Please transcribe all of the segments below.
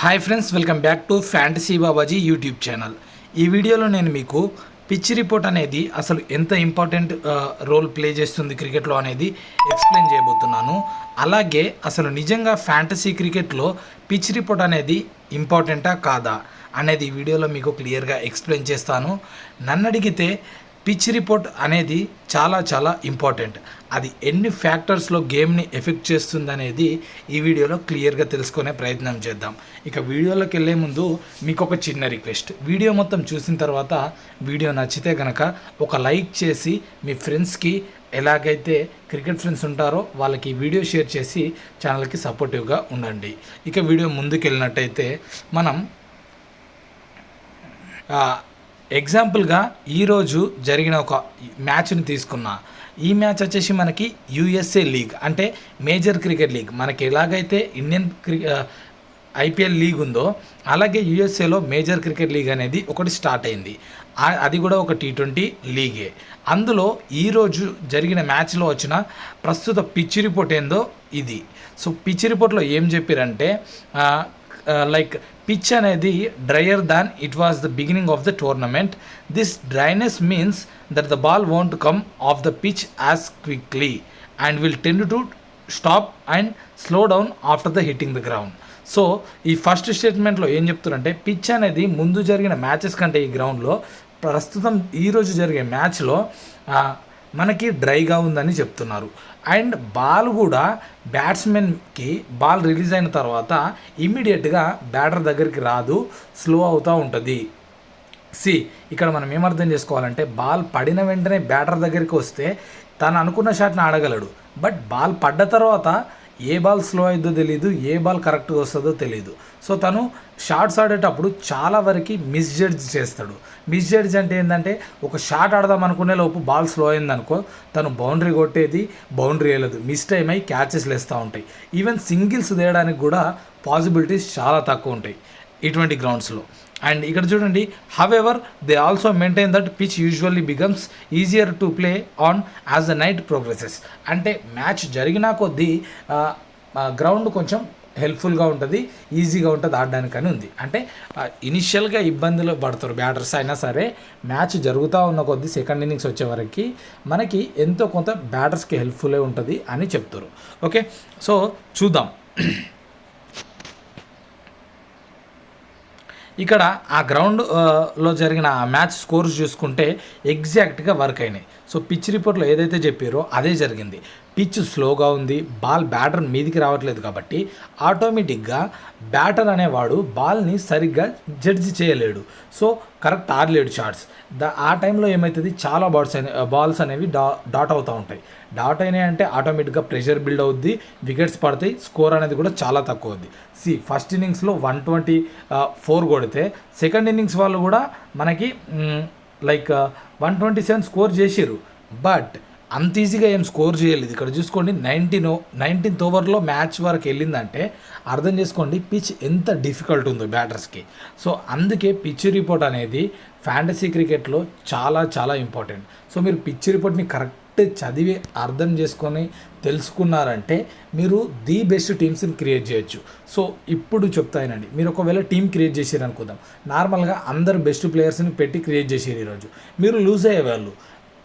Hi friends, welcome back to fantasy Babaji YouTube channel. ఈ వీడియోలో నేను మీకు పిచ్ రిపోర్ట్ అనేది అసలు ఎంత ఇంపార్టెంట్ రోల్ ప్లే చేస్తుంది క్రికెట్లో అనేది ఎక్స్ప్లెయిన్ చేయబోతున్నాను. అలాగే అసలు నిజంగా ఫ్యాంటసీ క్రికెట్లో పిచ్ రిపోర్ట్ అనేది ఇంపార్టెంటా కాదా అనేది ఈ వీడియోలో మీకు క్లియర్గా ఎక్స్ప్లెయిన్ చేస్తాను. నన్ను అడిగితే పిచ్ రిపోర్ట్ అనేది చాలా ఇంపార్టెంట్. అది ఎన్ని ఫ్యాక్టర్స్లో గేమ్ని ఎఫెక్ట్ చేస్తుంది అనేది ఈ వీడియోలో క్లియర్గా తెలుసుకునే ప్రయత్నం చేద్దాం. ఇక వీడియోలోకి వెళ్ళే ముందు మీకు ఒక చిన్న రిక్వెస్ట్. వీడియో మొత్తం చూసిన తర్వాత వీడియో నచ్చితే కనుక ఒక లైక్ చేసి మీ ఫ్రెండ్స్కి, ఎలాగైతే క్రికెట్ ఫ్రెండ్స్ ఉంటారో వాళ్ళకి వీడియో షేర్ చేసి ఛానల్కి సపోర్టివ్గా ఉండండి. ఇక వీడియో ముందుకు వెళ్ళినట్టయితే మనం ఎగ్జాంపుల్గా ఈరోజు జరిగిన ఒక మ్యాచ్ని తీసుకున్నా. ఈ మ్యాచ్ వచ్చేసి మనకి యూఎస్ఏ లీగ్ అంటే మేజర్ క్రికెట్ లీగ్. మనకి ఎలాగైతే ఇండియన్ ఐపీఎల్ లీగ్ ఉందో అలాగే యూఎస్ఏలో మేజర్ క్రికెట్ లీగ్ అనేది ఒకటి స్టార్ట్ అయింది. అది కూడా ఒక T20 లీగే. అందులో ఈరోజు జరిగిన మ్యాచ్లో వచ్చిన ప్రస్తుత పిచ్ రిపోర్ట్ ఏందో ఇది. సో పిచ్ రిపోర్ట్లో ఏం చెప్పారంటే లైక్ పిచ్ అనేది dryer than it was the beginning of the tournament. This dryness means that the ball won't come of the pitch as quickly and will tend to stop and slow down after the hitting the ground. So ఈ first స్టేట్మెంట్లో ఏం చెప్తున్నారంటే pitch అనేది ముందు జరిగిన matches కంటే ఈ గ్రౌండ్లో ప్రస్తుతం ఈరోజు జరిగే మ్యాచ్లో మనకి డ్రైగా ఉందని చెప్తున్నారు. అండ్ బాల్ కూడా బ్యాట్స్మెన్కి బాల్ రిలీజ్ అయిన తర్వాత ఇమ్మీడియట్గా బ్యాటర్ దగ్గరికి రాదు, స్లో అవుతూ ఉంటుంది. ఇక్కడ మనం ఏమర్థం చేసుకోవాలంటే బాల్ పడిన వెంటనే బ్యాటర్ దగ్గరికి వస్తే తను అనుకున్న షాట్ని ఆడగలడు. బట్ బాల్ పడ్డ తర్వాత ఏ బాల్ స్లో అయిద్దో తెలియదు, ఏ బాల్ కరెక్ట్గా వస్తుందో తెలియదు. సో తను షాట్స్ ఆడేటప్పుడు చాలా వరకు మిస్జడ్జ్ చేస్తాడు. మిస్జడ్జ్ అంటే ఏంటంటే ఒక షాట్ ఆడదాం అనుకునే లోపు బాల్ స్లో అయిందనుకో తను బౌండరీ కొట్టేది, బౌండరీ వేయలేదు, మిస్ టైం అయ్యి క్యాచెస్ వేస్తూ ఉంటాయి. ఈవెన్ సింగిల్స్ తీయడానికి కూడా పాసిబిలిటీస్ చాలా తక్కువ ఉంటాయి ఇటువంటి గ్రౌండ్స్లో. అండ్ ఇక్కడ చూడండి, however they also maintain that pitch usually becomes easier to play on as the night progresses. అంటే మ్యాచ్ జరిగినా కొద్దీ గ్రౌండ్ కొంచెం హెల్ప్ఫుల్గా ఉంటుంది, ఈజీగా ఉంటుంది ఆడడానికని ఉంది. అంటే ఇనిషియల్గా ఇబ్బందులు పడతారు బ్యాటర్స్ అయినా సరే, మ్యాచ్ జరుగుతూ ఉన్న కొద్దీ సెకండ్ ఇన్నింగ్స్ వచ్చే వరకు మనకి ఎంతో కొంత బ్యాటర్స్కి హెల్ప్ఫుల్లే ఉంటుంది అని చెప్తారు. ఓకే, సో చూద్దాం. ఇక్కడ ఆ గ్రౌండ్లో జరిగిన మ్యాచ్ స్కోర్స్ చూసుకుంటే ఎగ్జాక్ట్గా వర్క్ అయినాయి. సో పిచ్ రిపోర్ట్లో ఏదైతే చెప్పారో అదే జరిగింది. పిచ్ స్లోగా ఉంది, బాల్ బ్యాటర్ మీదికి రావట్లేదు కాబట్టి ఆటోమేటిక్గా బ్యాటర్ అనేవాడు బాల్ని సరిగ్గా జడ్జి చేయలేడు. సో కరెక్ట్ ఆడలేడు షాట్స్. ఆ టైంలో ఏమవుతుంది, చాలా బాల్స్ అనేవి డాట్ అవుతూ ఉంటాయి. డాట్ అయినాయి అంటే ఆటోమేటిక్గా ప్రెషర్ బిల్డ్ అవుద్ది, వికెట్స్ పడతాయి, స్కోర్ అనేది కూడా చాలా తక్కువ అవుద్ది. ఫస్ట్ ఇన్నింగ్స్లో 124 కొడితే సెకండ్ ఇన్నింగ్స్ వాళ్ళు కూడా మనకి లైక్ 127 స్కోర్ చేసిర్రు. బట్ అంత ఈజీగా ఏం స్కోర్ చేయలేదు. ఇక్కడ చూసుకోండి, 19th ఓవర్లో మ్యాచ్ వరకు వెళ్ళిందంటే అర్థం చేసుకోండి పిచ్ ఎంత డిఫికల్ట్ ఉందో బ్యాటర్స్కి. సో అందుకే పిచ్ రిపోర్ట్ అనేది ఫ్యాంటసీ క్రికెట్లో చాలా ఇంపార్టెంట్. సో మీరు పిచ్ రిపోర్ట్ని కరెక్ట్ చదివి అర్థం చేసుకొని తెలుసుకున్నారంటే మీరు ది బెస్ట్ టీమ్స్ని క్రియేట్ చేయొచ్చు. సో ఇప్పుడు చెప్తానండి, మీరు ఒకవేళ టీం క్రియేట్ చేసారు అనుకుందాం, నార్మల్గా అందరు బెస్ట్ ప్లేయర్స్ని పెట్టి క్రియేట్ చేసారు ఈరోజు, మీరు లూజ్ అయ్యేవాళ్ళు.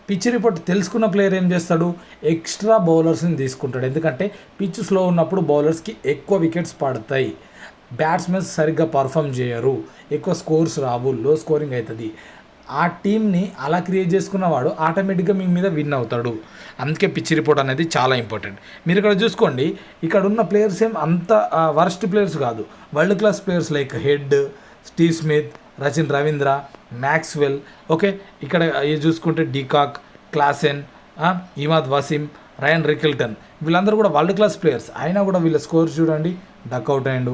పిచ్ రిపోర్ట్ తెలుసుకున్న ప్లేయర్ ఏం చేస్తాడు, ఎక్స్ట్రా బౌలర్స్ని తీసుకుంటాడు. ఎందుకంటే పిచ్ స్లో ఉన్నప్పుడు బౌలర్స్కి ఎక్కువ వికెట్స్ పడతాయి, బ్యాట్స్మెన్స్ సరిగ్గా పర్ఫామ్ చేయరు, ఎక్కువ స్కోర్స్ రావు, లో స్కోరింగ్ అవుతుంది. ఆ టీంని అలా క్రియేట్ చేసుకున్నవాడు ఆటోమేటిక్గా మీ మీద విన్ అవుతాడు. అందుకే పిచ్ రిపోర్ట్ అనేది చాలా ఇంపార్టెంట్. మీరు ఇక్కడ చూసుకోండి, ఇక్కడ ఉన్న ప్లేయర్స్ ఏం అంత వర్స్ట్ ప్లేయర్స్ కాదు, world class players like Head, Steve Smith, Rachin Ravindra, Maxwell. Okay, ఇక్కడ ఇది చూసుకుంటే de Kock, Klaasen, Imad Wasim, Ryan Rickelton, వీళ్ళందరూ కూడా వరల్డ్ క్లాస్ ప్లేయర్స్. అయినా కూడా వీళ్ళ స్కోర్ చూడండి, డక్అవుట్ అయ్యిండు.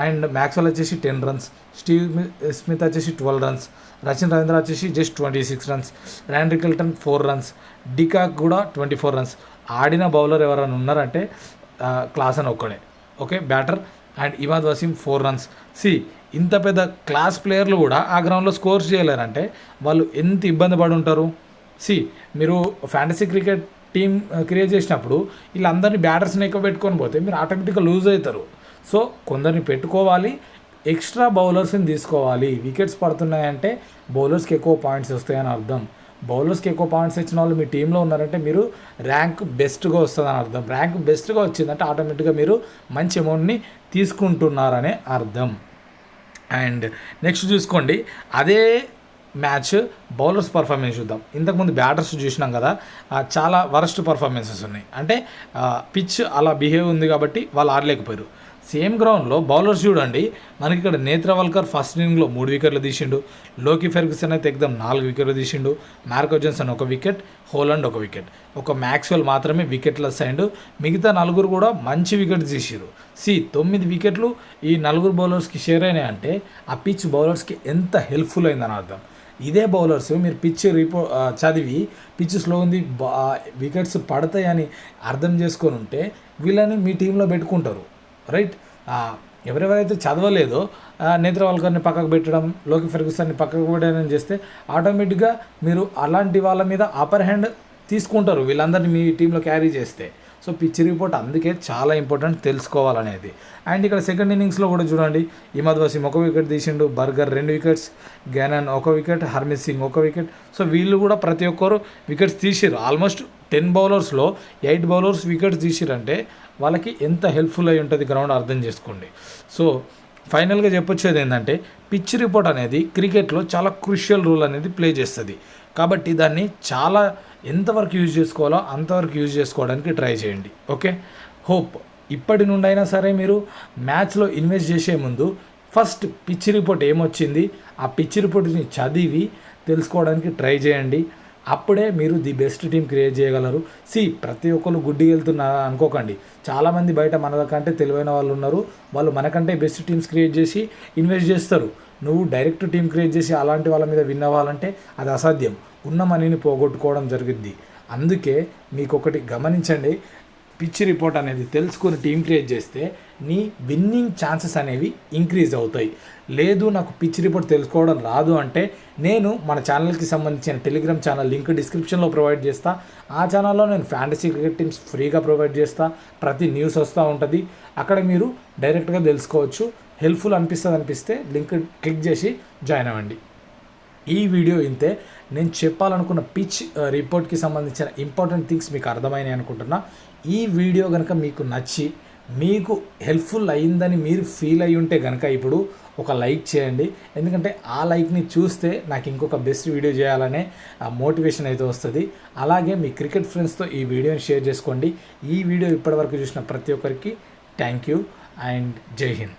అండ్ మ్యాక్స్వెల్ వచ్చేసి 10 runs, స్టీవ్ స్మిత్ వచ్చేసి 12 runs, రచిన్ రవీంద్ర వచ్చేసి just 26 runs, Ryan Rickelton 4 runs, de Kock కూడా 24 runs. ఆడిన బౌలర్ ఎవరైనా ఉన్నారంటే క్లాసెన్ ఒక్కడే, okay batter. And Imad Wasim 4 runs. ఇంత పెద్ద క్లాస్ ప్లేయర్లు కూడా ఆ గ్రౌండ్లో స్కోర్స్ చేయలేరంటే వాళ్ళు ఎంత ఇబ్బంది పడి ఉంటారు. మీరు ఫ్యాంటసీ క్రికెట్ టీం క్రియేట్ చేసినప్పుడు వీళ్ళందరినీ బ్యాటర్స్ని ఎక్కువ పెట్టుకొని పోతే మీరు ఆటోమేటిక్గా లూజ్ అవుతారు. సో కొందరిని పెట్టుకోవాలి, ఎక్స్ట్రా బౌలర్స్ని తీసుకోవాలి. వికెట్స్ పడుతున్నాయంటే బౌలర్స్కి ఎక్కువ పాయింట్స్ వస్తాయని అర్థం. బౌలర్స్కి ఎక్కువ పాయింట్స్ ఇచ్చిన వాళ్ళు మీ టీంలో ఉన్నారంటే మీరు ర్యాంక్ బెస్ట్గా వస్తుందని అర్థం. ర్యాంక్ బెస్ట్గా వచ్చిందంటే ఆటోమేటిక్గా మీరు మంచి అమౌంట్ని తీసుకుంటున్నారనే అర్థం. అండ్ నెక్స్ట్ చూసుకోండి, అదే మ్యాచ్ బౌలర్స్ పర్ఫార్మెన్స్ చూద్దాం. ఇంతకుముందు బ్యాటర్స్ చూసినాం కదా, చాలా వరస్ట్ పర్ఫార్మెన్సెస్ ఉన్నాయి. అంటే పిచ్ అలా బిహేవ్ ఉంది కాబట్టి వాళ్ళు ఆడలేకపోయారు. సేమ్ గ్రౌండ్లో బౌలర్స్ చూడండి, మనకి ఇక్కడ నేత్రవల్కర్ ఫస్ట్ ఇన్నింగ్లో 3 వికెట్లు తీసిండు, లోకి ఫెర్గుసన్ అయితే ఎగ్దమ్ 4 వికెట్లు తీసిండు, Marco Jonsson 1 wicket, Holland 1 wicket, ఒక మ్యాక్స్వెల్ మాత్రమే వికెట్లెస్ అయ్యిండు. మిగతా 4 కూడా మంచి వికెట్స్ తీసిరు. 9 వికెట్లు ఈ 4 బౌలర్స్కి షేర్ అయినాయంటే ఆ పిచ్ బౌలర్స్కి ఎంత హెల్ప్ఫుల్ అయిందని అర్థం. ఇదే బౌలర్స్ మీరు పిచ్ చదివి పిచ్ స్లో ఉంది, వికెట్స్ పడతాయని అర్థం చేసుకొని ఉంటే వీళ్ళని మీ టీంలో పెట్టుకుంటారు, రైట్. ఎవరెవరైతే చదవలేదో నేత్రవల్కర్ని పక్కకు పెట్టడం, లోకి ఫెర్గుసన్ని పక్కకు పెట్టడం చేస్తే ఆటోమేటిక్గా మీరు అలాంటి వాళ్ళ మీద అప్పర్ హ్యాండ్ తీసుకుంటారు వీళ్ళందరినీ మీ టీంలో క్యారీ చేస్తే. సో పిచ్ రిపోర్ట్ అందుకే చాలా ఇంపార్టెంట్ తెలుసుకోవాలనేది. అండ్ ఇక్కడ సెకండ్ ఇన్నింగ్స్లో కూడా చూడండి, ఇమాద్ వసీం 1 వికెట్ తీసిండు, Burger 2 wickets, Gannon 1 wicket, Harmeet Singh 1 wicket. So వీళ్ళు కూడా ప్రతి ఒక్కరు వికెట్స్ తీసిరు. ఆల్మోస్ట్ 10 బౌలర్స్లో 8 బౌలర్స్ వికెట్స్ తీసిరంటే వాళ్ళకి ఎంత హెల్ప్ఫుల్ అయి ఉంటుంది గ్రౌండ్ అర్థం చేసుకోండి. సో ఫైనల్గా చెప్పొచ్చేది ఏంటంటే పిచ్ రిపోర్ట్ అనేది క్రికెట్లో చాలా క్రూషియల్ రోల్ అనేది ప్లే చేస్తుంది. కాబట్టి దాన్ని చాలా ఎంతవరకు యూజ్ చేసుకోవాలో అంతవరకు యూజ్ చేసుకోవడానికి ట్రై చేయండి. ఓకే, హోప్ ఇప్పటి నుండి అయినా సరే మీరు మ్యాచ్లో ఇన్వెస్ట్ చేసే ముందు ఫస్ట్ పిచ్ రిపోర్ట్ ఏమొచ్చింది ఆ పిచ్ రిపోర్ట్ని చదివి తెలుసుకోవడానికి ట్రై చేయండి. అప్పుడే మీరు ది బెస్ట్ టీం క్రియేట్ చేయగలరు. ప్రతి ఒక్కరు గుడ్డిగా వెళ్తున్నారు అనుకోకండి. చాలామంది బయట మనకంటే తెలివైన వాళ్ళు ఉన్నారు. వాళ్ళు మనకంటే బెస్ట్ టీమ్స్ క్రియేట్ చేసి ఇన్వెస్ట్ చేస్తారు. నువ్వు డైరెక్ట్ టీం క్రియేట్ చేసి అలాంటి వాళ్ళ మీద విన్ అవ్వాలంటే అది అసాధ్యం. ఉన్న మనీని పోగొట్టుకోవడం జరిగింది. అందుకే మీకు ఒకటి గమనించండి, పిచ్ రిపోర్ట్ అనేది తెలుసుకుని టీం క్రియేట్ చేస్తే నీ విన్నింగ్ ఛాన్సెస్ అనేవి ఇంక్రీజ్ అవుతాయి. లేదు నాకు పిచ్ రిపోర్ట్ తెలుసుకోవడం రాదు అంటే నేను మన ఛానల్కి సంబంధించిన టెలిగ్రామ్ ఛానల్ లింక్ డిస్క్రిప్షన్లో ప్రొవైడ్ చేస్తా. ఆ ఛానల్లో నేను ఫ్యాంటసీ క్రికెట్ టీమ్స్ ఫ్రీగా ప్రొవైడ్ చేస్తా. ప్రతి న్యూస్ వస్తూ ఉంటుంది, అక్కడ మీరు డైరెక్ట్గా తెలుసుకోవచ్చు. హెల్ప్ఫుల్ అనిపిస్తే లింక్ క్లిక్ చేసి జాయిన్ అవ్వండి. ఈ వీడియో ఇంతే. నేను చెప్పాలనుకున్న పిచ్ రిపోర్ట్కి సంబంధించిన ఇంపార్టెంట్ థింగ్స్ మీకు అర్థమైనాయి అనుకుంటున్నా. ఈ వీడియో కనుక మీకు నచ్చి మీకు హెల్ప్ఫుల్ అయ్యిందని మీరు ఫీల్ అయ్యి ఉంటే కనుక ఇప్పుడు ఒక లైక్ చేయండి. ఎందుకంటే ఆ లైక్ని చూస్తే నాకు ఇంకొక బెస్ట్ వీడియో చేయాలనే మోటివేషన్ అయితే వస్తుంది. అలాగే మీ క్రికెట్ ఫ్రెండ్స్తో ఈ వీడియోని షేర్ చేసుకోండి. ఈ వీడియో ఇప్పటివరకు చూసిన ప్రతి ఒక్కరికి థ్యాంక్ యూ అండ్ జై హింద్.